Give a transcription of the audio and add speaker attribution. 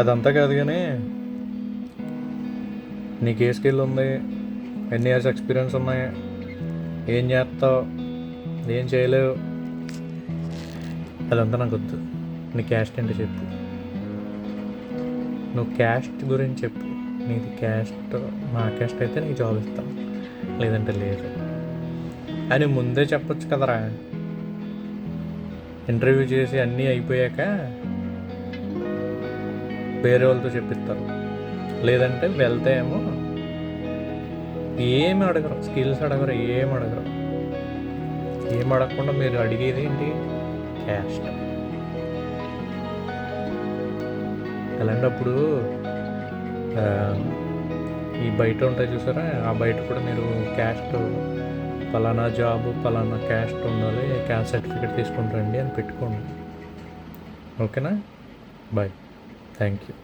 Speaker 1: అదంతా కాదు కానీ నీకు ఏ స్కిల్ ఉంది, ఎన్ని ఇయర్స్ ఎక్స్పీరియన్స్ ఉన్నాయి, ఏం చేస్తావు, ఏం చేయలేవు, అదంతా నాకు వద్దు. నీ క్యాస్ట్ ఏంటో చెప్పు. నువ్వు క్యాస్ట్ గురించి చెప్పు. నీది క్యాస్ట్ మా క్యాస్ట్ అయితే నీకు జాబ్ ఇస్తాను, లేదంటే లేదు అని ముందే చెప్పొచ్చు కదరా. ఇంటర్వ్యూ చేసి అన్నీ అయిపోయాక వేరే వాళ్ళతో చెప్పిస్తారు. లేదంటే వెళ్తే ఏమో ఏమి అడగరు, స్కిల్స్ అడగరు, ఏం అడగరు. ఏం అడగకుండా మీరు అడిగేది ఏంటి? క్యాస్ట్. అలాంటప్పుడు ఈ బయట ఉంటాయి చూసారా, ఆ బయట కూడా మీరు క్యాస్ట్ పలానా జాబ్ పలానా క్యాస్ట్ ఉండాలి, క్యాస్ట్ సర్టిఫికేట్ తీసుకుని రండి అని పెట్టుకోండి. ఓకేనా? బాయ్. Thank you.